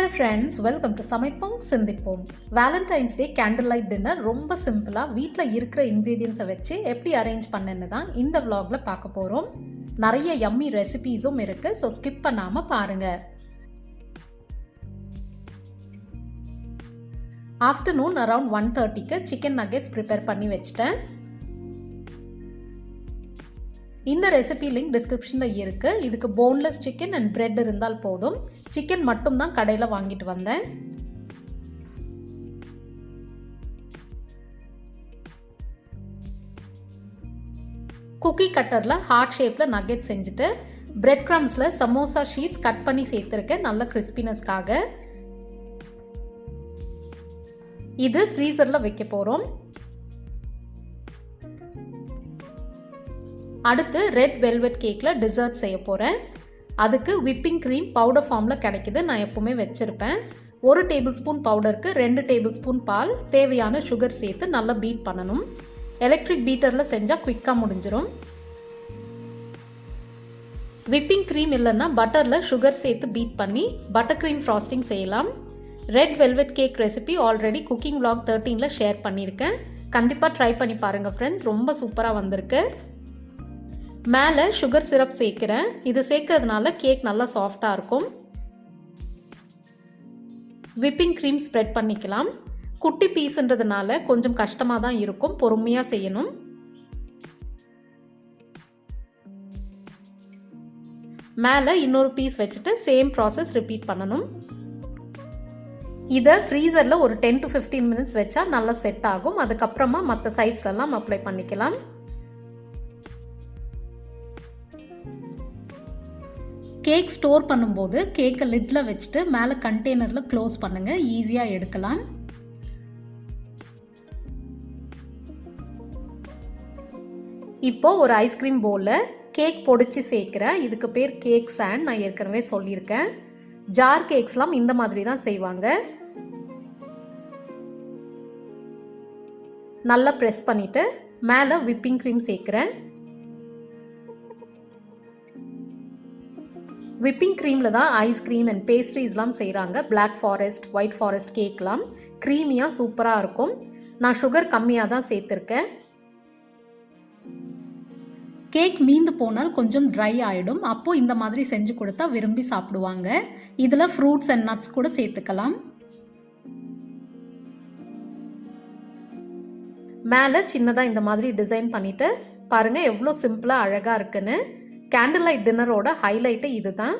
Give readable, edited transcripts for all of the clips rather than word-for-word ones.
Hello friends, welcome to Samaipom, Sindhipom. Valentine's Day candlelight dinner ரொம்ப சிம்பிளா வீட்ல இருக்கிற ingredients வச்சு எப்படி அரேஞ்ச் பண்ணேன்னு தான் இந்த vlogல பார்க்க போறோம். நிறைய yummy recipesம் இருக்கு, so skip பண்ணாம பாருங்க. Afternoon around 1:30க்கு chicken nuggets prepare பண்ணி வச்சிட்டேன். இந்த ரெசிபி லிங்க் டிஸ்கிரிப்ஷன்ல இருக்கு. இதுக்கு போன்லெஸ் சிக்கன் அண்ட் பிரெட் இருந்தால் போதும். சிக்கன் மட்டும் தான் கடையில் வாங்கிட்டு வந்தேன். குக்கி கட்டரில் ஹார்ட் ஷேப்பில் நக்கெட் செஞ்சுட்டு பிரெட் கிரம்ஸில் சமோசா ஷீட்ஸ் கட் பண்ணி சேர்த்துருக்கேன் நல்ல கிறிஸ்பினஸ்க்காக. இது ஃப்ரீசரில் வைக்க போகிறோம். அடுத்து ரெட் வெல்வெட் கேக்கில் டிசர்ட் செய்ய போகிறேன். அதுக்கு விப்பிங் க்ரீம் பவுடர் ஃபார்மில் கிடைக்கிது, நான் எப்போவுமே வச்சுருப்பேன். 1 டேபிள் ஸ்பூன் பவுடருக்கு 2 டேபிள் ஸ்பூன் பால், தேவையான சுகர் சேர்த்து நல்லா பீட் பண்ணணும். எலக்ட்ரிக் பீட்டரில் செஞ்சால் குயிக்காக முடிஞ்சிடும். விப்பிங் க்ரீம் இல்லைன்னா பட்டரில் சுகர் சேர்த்து பீட் பண்ணி பட்டர் க்ரீம் ஃப்ராஸ்டிங் செய்யலாம். Red velvet cake recipe already cooking vlog 13ல் ஷேர் பண்ணியிருக்கேன். கண்டிப்பாக ட்ரை பண்ணி பாருங்கள் ஃப்ரெண்ட்ஸ், ரொம்ப சூப்பராக வந்திருக்கு. மேலே சுகர் சிரப் சேர்க்குறேன். இது சேர்க்கறதுனால கேக் நல்லா சாஃப்டாக இருக்கும். விப்பிங் க்ரீம் ஸ்ப்ரெட் பண்ணிக்கலாம். குட்டி பீஸ்ன்றதுனால கொஞ்சம் கஷ்டமாக தான் இருக்கும், பொறுமையாக செய்யணும். மேலே இன்னொரு பீஸ் வச்சுட்டு சேம் ப்ராசஸ் ரிப்பீட் பண்ணணும். இதை ஃப்ரீசரில் ஒரு 10 to 15 minutes வச்சா நல்லா செட் ஆகும். அதுக்கப்புறமா மற்ற சைட்ஸ்லாம் அப்ளை பண்ணிக்கலாம். கேக் ஸ்டோர் பண்ணும்போது கேக்கை லிட்டில் வச்சுட்டு மேலே கண்டெய்னரில் க்ளோஸ் பண்ணுங்கள், ஈஸியாக எடுக்கலாம். இப்போது ஒரு ஐஸ்கிரீம் பவுலில் கேக் பொடிச்சு சேர்க்குறேன். இதுக்கு பேர் கேக் சாண்ட், நான் ஏற்கனவே சொல்லியிருக்கேன். ஜார் கேக்ஸ்லாம் இந்த மாதிரி தான் செய்வாங்க. நல்லா ப்ரெஸ் பண்ணிவிட்டு மேலே விப்பிங் க்ரீம் சேர்க்குறேன். விப்பிங் க்ரீமில் தான் ஐஸ்கிரீம் அண்ட் பேஸ்ட்ரீஸ்லாம் செய்கிறாங்க. பிளாக் ஃபாரஸ்ட், ஒயிட் ஃபாரஸ்ட் கேக்லாம் க்ரீமியாக சூப்பராக இருக்கும். நான் சுகர் கம்மியாக தான் சேர்த்துருக்கேன். கேக் மீந்து போனால் கொஞ்சம் ட்ரை ஆகிடும், அப்போது இந்த மாதிரி செஞ்சு கொடுத்தா விரும்பி சாப்பிடுவாங்க. இதில் ஃப்ரூட்ஸ் அண்ட் நட்ஸ் கூட சேர்த்துக்கலாம். மேலே சின்னதாக இந்த மாதிரி டிசைன் பண்ணிவிட்டு பாருங்கள் எவ்வளோ சிம்பிளாக அழகாக இருக்குன்னு. கேண்டில் லைட் டின்னரோட ஹைலைட்டு இது தான்.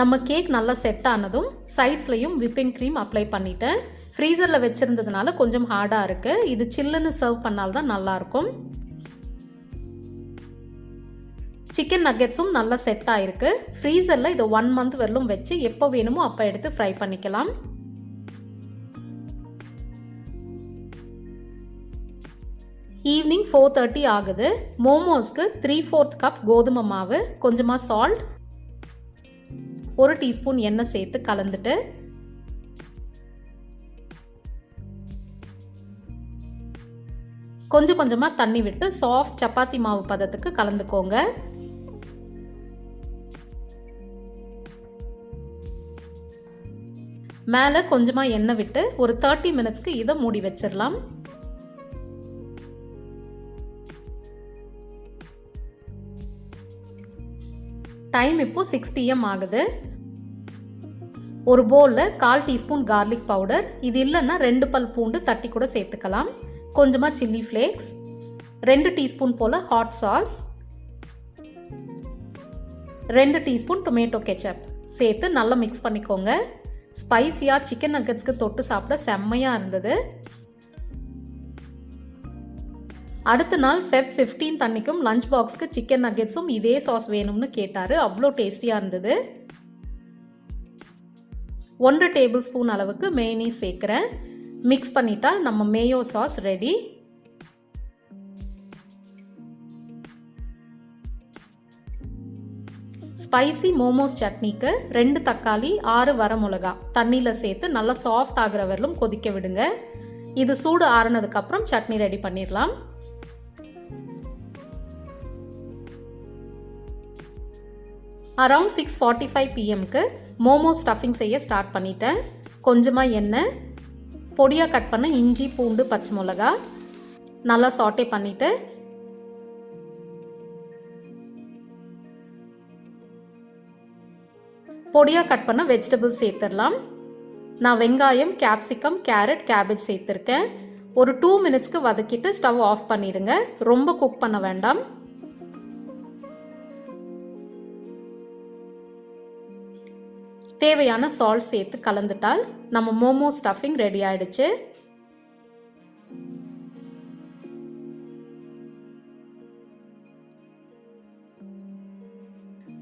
நம்ம கேக் நல்லா செட் ஆனதும் சைட்ஸ்லையும் விப்பிங் க்ரீம் அப்ளை பண்ணிட்டேன். ஃப்ரீசரில் வச்சுருந்ததுனால கொஞ்சம் ஹார்டாக இருக்குது. இது சில்லுன்னு சர்வ் பண்ணால்தான் நல்லாயிருக்கும். சிக்கன் நக்கெட்ஸும் நல்லா செட் ஆகிருக்கு. ஃப்ரீசரில் இது 1 month வரலும் வச்சு எப்போ வேணுமோ அப்போ எடுத்து ஃப்ரை பண்ணிக்கலாம். ஈவினிங் 4:30 ஆகுது. மோமோஸ்க்கு 3/4 கப் கோதுமை மாவு, கொஞ்சமாக சால்ட், 1 டீஸ்பூன் எண்ணெய் சேர்த்து கலந்துட்டு கொஞ்சம் கொஞ்சமாக தண்ணி விட்டு சாஃப்ட் சப்பாத்தி மாவு பதத்துக்கு கலந்துக்கோங்க. மேலே கொஞ்சமாக எண்ணெய் விட்டு ஒரு 30 minutesக்கு இதை மூடி வச்சிடலாம். டைம் இப்போ 6 PM ஆகுது. ஒரு பவுலில் 1/4 டீஸ்பூன் கார்லிக் பவுடர், இது இல்லைன்னா 2 பல் பூண்டு தட்டி கூட சேர்த்துக்கலாம். கொஞ்சமாக சில்லி ஃப்ளேக்ஸ், 2 டீஸ்பூன் போல் hot sauce, 2 teaspoon tomato ketchup சேர்த்து நல்லா மிக்ஸ் பண்ணிக்கோங்க. ஸ்பைசியாக சிக்கன் நக்கெட்ஸ்க்கு தொட்டு சாப்பிட செம்மையாக இருந்தது. அடுத்த நாள் Feb 15 அன்னைக்கும் லஞ்ச் பாக்ஸ்க்கு சிக்கன் நக்கெட்ஸும் இதே சாஸ் வேணும்னு கேட்டார். அவ்வளோ டேஸ்டியாக இருந்தது. 1 டேபிள் ஸ்பூன் அளவுக்கு மேயோனீஸ் சேர்க்குறேன். மிக்ஸ் பண்ணிட்டா நம்ம Mayo sauce ready. Spicy momos சட்னிக்கு 2 தக்காளி, 6 வரமிளகா தண்ணியில் சேர்த்து நல்லா சாஃப்ட் ஆகிற வரலும் கொதிக்க விடுங்க. இது சூடு ஆறுனதுக்கப்புறம் சட்னி ரெடி பண்ணிடலாம். அரவுண்ட் 6:45 pmக்கு மோமோஸ் ஸ்டஃபிங் செய்ய ஸ்டார்ட் பண்ணிட்டேன். கொஞ்சமாக எண்ணெய், பொடியாக கட் பண்ண இஞ்சி, பூண்டு, பச்சை மிளகா நல்லா சாட்டே பண்ணிவிட்டு பொடியாக கட் பண்ண வெஜிடபிள்ஸ் சேர்த்துடலாம். நான் வெங்காயம், கேப்சிகம், கேரட், கேபேஜ் சேர்த்துருக்கேன். ஒரு 2 மினிட்ஸ்க்கு வதக்கிட்டு ஸ்டவ் ஆஃப் பண்ணிடுங்க. ரொம்ப குக் பண்ண வேண்டாம். தேவையான சால்ட் சேர்த்து கலந்துட்டால் நம்ம மோமோ ஸ்டஃபிங் ரெடி ஆயிடுச்சு.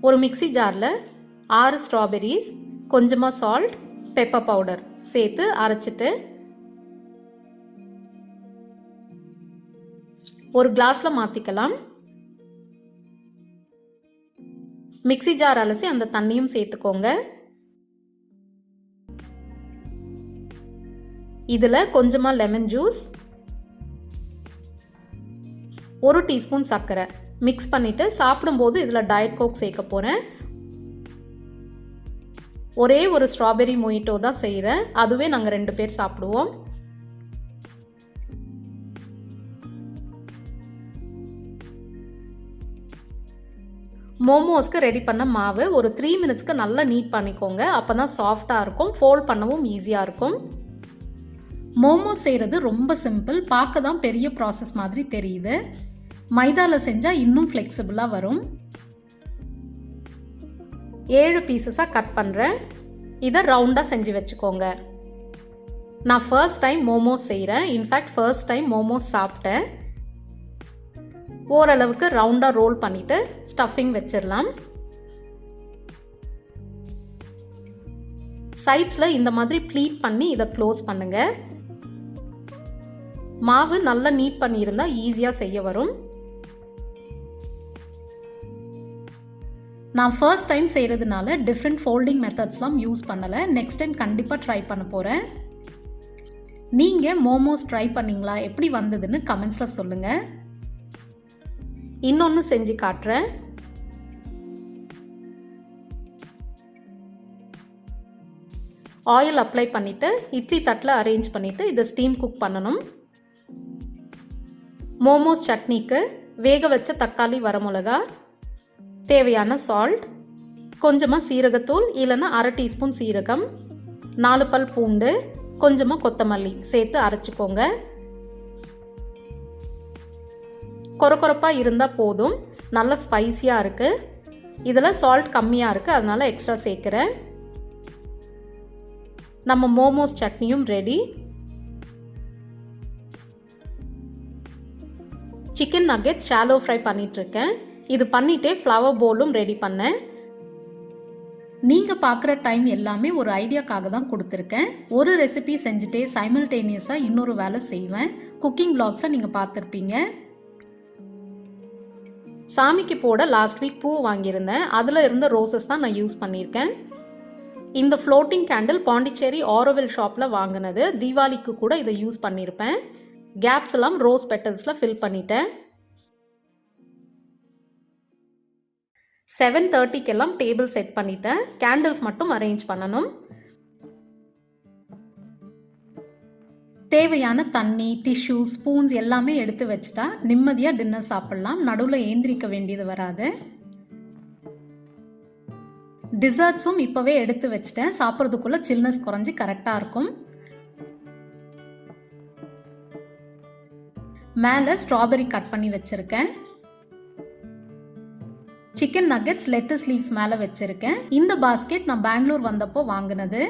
ஒரு மிக்ஸி ஜாரில் 6 ஸ்ட்ராபெரிஸ், கொஞ்சமாக சால்ட், பெப்பர் பவுடர் சேர்த்து அரைச்சிட்டு ஒரு கிளாஸில் மாற்றிக்கலாம். மிக்ஸி ஜார் அலசி அந்த தண்ணியும் சேர்த்துக்கோங்க. இதில் கொஞ்சமாக லெமன் ஜூஸ், 1 டீஸ்பூன் சர்க்கரை மிக்ஸ் பண்ணிவிட்டு சாப்பிடும்போது இதில் டயட் கோக் சேர்க்க போகிறேன். ஒரே ஒரு ஸ்ட்ராபெரி மொயிட்டோ தான் செய்கிறேன். அதுவே நாங்கள் 2 பேர் சாப்பிடுவோம். மோமோஸ்க்கு ரெடி பண்ண மாவு ஒரு 3 மினிட்ஸ்க்கு நல்லா நீட் பண்ணிக்கோங்க. அப்போ தான் சாஃப்டாக இருக்கும், ஃபோல்ட் பண்ணவும் ஈஸியாக இருக்கும். மோமோஸ் செய்கிறது ரொம்ப சிம்பிள், பார்க்க தான் பெரிய ப்ராசஸ் மாதிரி தெரியுது. மைதாவில் செஞ்சால் இன்னும் ஃப்ளெக்சிபிளாக வரும். 7 பீசஸாக கட் பண்ணுறேன். இதை ரவுண்டாக செஞ்சு வச்சுக்கோங்க. நான் ஃபர்ஸ்ட் டைம் மோமோஸ் செய்கிறேன். இன்ஃபேக்ட் ஃபர்ஸ்ட் டைம் மோமோஸ் சாப்பிட்டேன். ஓரளவுக்கு ரவுண்டாக ரோல் பண்ணிவிட்டு ஸ்டஃபிங் வச்சிடலாம். சைட்ஸில் இந்த மாதிரி ப்ளீட் பண்ணி இதை க்ளோஸ் பண்ணுங்கள். மாவு நல்லா நீட் பண்ணியிருந்தால் ஈஸியாக செய்ய வரும். நான் ஃபர்ஸ்ட் டைம் செய்கிறதுனால டிஃப்ரெண்ட் ஃபோல்டிங் மெத்தட்ஸ்லாம் யூஸ் பண்ணலை. நெக்ஸ்ட் டைம் கண்டிப்பாக ட்ரை பண்ண போகிறேன். நீங்கள் மோமோஸ் ட்ரை பண்ணிங்களா? எப்படி வந்ததுன்னு கமெண்ட்ஸில் சொல்லுங்கள். இன்னொன்று செஞ்சு காட்டுறேன். ஆயில் அப்ளை பண்ணிவிட்டு இட்லி தட்டில் அரேஞ்ச் பண்ணிவிட்டு இதை ஸ்டீம் குக் பண்ணணும். மோமோஸ் சட்னிக்கு வேக வச்ச தக்காளி, வரமிளகா, தேவையான சால்ட், கொஞ்சமாக சீரகத்தூள் இல்லைன்னா 1/2 டீஸ்பூன் சீரகம், 4 பல் பூண்டு, கொஞ்சமாக கொத்தமல்லி சேர்த்து அரைச்சிக்கோங்க. கொரகொரப்பாக இருந்தால் போதும். நல்லா ஸ்பைஸியாக இருக்குது. இதில் சால்ட் கம்மியாக இருக்குது, அதனால் எக்ஸ்ட்ரா சேர்க்குறேன். நம்ம மோமோஸ் சட்னியும் ரெடி. சிக்கன் நக்கெட் ஷாலோ ஃப்ரை பண்ணிகிட்ருக்கேன். இது பண்ணிகிட்டே ஃப்ளவர் போலும் ரெடி பண்ணேன். நீங்கள் பார்க்குற டைம் எல்லாமே ஒரு ஐடியாக்காக தான் கொடுத்துருக்கேன். ஒரு ரெசிபி செஞ்சுட்டே சைமல்டேனியஸாக இன்னொரு வேலை செய்வேன். குக்கிங் வ்ளாக்ஸில் நீங்கள் பார்த்துருப்பீங்க. சாமிக்கு போட லாஸ்ட் வீக் பூ வாங்கியிருந்தேன். அதில் இருந்த ரோசஸ் தான் நான் யூஸ் பண்ணியிருக்கேன். இந்த ஃப்ளோட்டிங் கேண்டில் பாண்டிச்சேரி ஆரோவில் ஷாப்பில் வாங்கினது. தீபாவளிக்கு கூட இதை யூஸ் பண்ணியிருப்பேன். கேப்ஸ் எல்லாம் ரோஸ் பெட்டல்ஸில் ஃபில் பண்ணிட்டேன். 7:30 டேபிள் செட் பண்ணிட்டேன். கேண்டில்ஸ் மட்டும் அரேஞ்ச் பண்ணணும். தேவையான தண்ணி, டிஷ்யூ, ஸ்பூன்ஸ் எல்லாமே எடுத்து வச்சுட்டா நிம்மதியாக டின்னர் சாப்பிட்லாம். நடுவில் ஏந்திரிக்க வேண்டியது வராது. டிசர்ட்ஸும் இப்போவே எடுத்து வச்சுட்டேன். சாப்பிட்றதுக்குள்ளே சில்னஸ் குறைஞ்சி கரெக்டாக இருக்கும். மேலே ஸ்ட்ராபெரி கட் பண்ணி வச்சுருக்கேன். சிக்கன் நக்கெட்ஸ் லெட்டஸ் லீவ்ஸ் மேலே வச்சுருக்கேன். இந்த பாஸ்கெட் நான் பெங்களூர் வந்தப்போ வாங்கினது.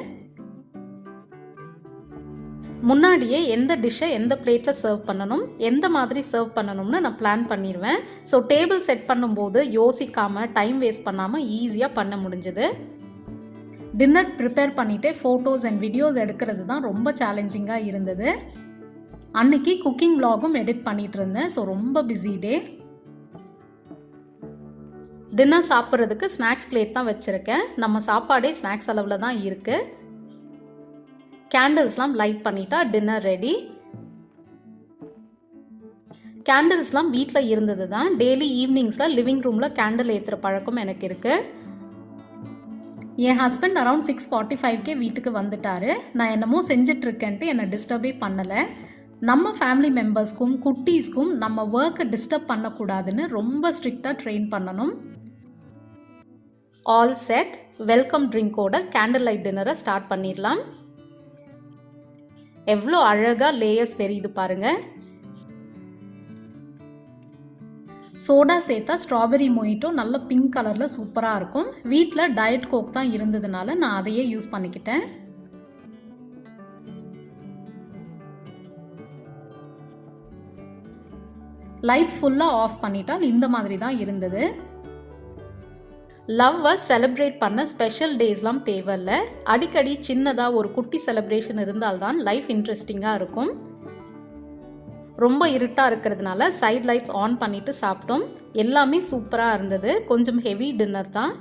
முன்னாடியே எந்த டிஷ்ஷை எந்த பிளேட்டில் சர்வ் பண்ணணும், எந்த மாதிரி சர்வ் பண்ணணும்னு நான் பிளான் பண்ணிடுவேன். ஸோ டேபிள் செட் பண்ணும்போது யோசிக்காமல், டைம் வேஸ்ட் பண்ணாமல் ஈஸியாக பண்ண முடிஞ்சுது. டின்னர் ப்ரிப்பேர் பண்ணிவிட்டு ஃபோட்டோஸ் அண்ட் வீடியோஸ் எடுக்கிறது தான் ரொம்ப சேலஞ்சிங்காக இருந்தது. அன்னைக்கு குக்கிங் வ்ளாகும் எடிட் பண்ணிகிட்டு இருந்தேன். ஸோ ரொம்ப பிஸி டே. டின்னர் சாப்பிட்றதுக்கு ஸ்நாக்ஸ் பிளேட் தான் வச்சுருக்கேன். நம்ம சாப்பாடே ஸ்நாக்ஸ் அளவில் தான் இருக்குது. கேண்டில்ஸ்லாம் லைட் பண்ணிட்டா டின்னர் ரெடி. கேண்டில்ஸ்லாம் வீட்டில் இருந்தது தான். டெய்லி ஈவினிங்ஸில் லிவிங் ரூமில் கேண்டில் ஏற்றுற பழக்கம் எனக்கு இருக்குது. என் ஹஸ்பண்ட் அரவுண்ட் 6:45 வீட்டுக்கு வந்துட்டார். நான் என்னமோ செஞ்சிட்ருக்கேன்ட்டு என்னை டிஸ்டர்பே பண்ணலை. நம்ம ஃபேமிலி மெம்பர்ஸ்க்கும் குட்டீஸ்க்கும் நம்ம ஒர்க்கை டிஸ்டர்ப் பண்ணக்கூடாதுன்னு ரொம்ப ஸ்ட்ரிக்டாக ட்ரெயின் பண்ணணும். All set. வெல்கம் ட்ரிங்கோட கேண்டில் லைட் டின்னரை ஸ்டார்ட் பண்ணிடலாம். எவ்வளோ அழகாக லேயர்ஸ் தெரியுது பாருங்கள். சோடா சேர்த்தா ஸ்ட்ராபெரி மொயிட்டோ நல்ல பிங்க் கலரில் சூப்பராக இருக்கும். வீட்டில் டயட் கோக் தான் இருந்ததுனால நான் அதையே யூஸ் பண்ணிக்கிட்டேன். லைட்ஸ் ஃபுல்லாக ஆஃப் பண்ணிட்டால் இந்த மாதிரி தான் இருந்தது. லவ்வை செலிப்ரேட் பண்ண ஸ்பெஷல் டேஸ்லாம் தேவையில்லை. அடிக்கடி சின்னதாக ஒரு குட்டி செலிப்ரேஷன் இருந்தால்தான் லைஃப் இன்ட்ரெஸ்டிங்காக இருக்கும். ரொம்ப இருட்டாக இருக்கிறதுனால சைட் லைட்ஸ் ஆன் பண்ணிவிட்டு சாப்பிட்டோம். எல்லாமே சூப்பராக இருந்தது. கொஞ்சம் ஹெவி டின்னர் தான்.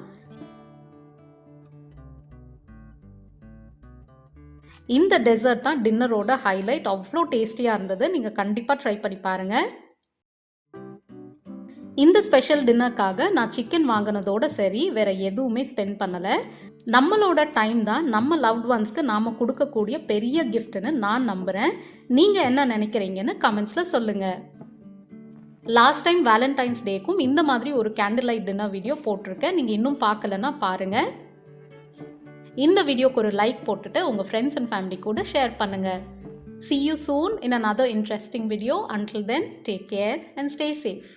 இந்த டெசர்ட் தான் டின்னரோட ஹைலைட். அவ்வளோ டேஸ்டியாக இருந்தது. நீங்கள் கண்டிப்பாக ட்ரை பண்ணி பாருங்கள். இந்த ஸ்பெஷல் டின்னருக்காக நான் சிக்கன் வாங்கினதோட சரி, வேறு எதுவுமே ஸ்பெண்ட் பண்ணலை. நம்மளோட டைம் தான் நம்ம லவ்ட் ஒன்ஸ்க்கு நாம் கொடுக்கக்கூடிய பெரிய கிஃப்ட்னு நான் நம்புகிறேன். நீங்கள் என்ன நினைக்கிறீங்கன்னு கமெண்ட்ஸில் சொல்லுங்கள். லாஸ்ட் டைம் வேலண்டைன்ஸ் டேக்கும் இந்த மாதிரி ஒரு கேண்டில் லைட் டின்னர் வீடியோ போட்டிருக்கேன். நீங்கள் இன்னும் பார்க்கலன்னா பாருங்கள். இந்த வீடியோக்கு ஒரு லைக் போட்டுட்டு உங்கள் ஃப்ரெண்ட்ஸ் அண்ட் ஃபேமிலி கூட ஷேர் பண்ணுங்கள். See you soon in another interesting video. Until then, take care and stay safe.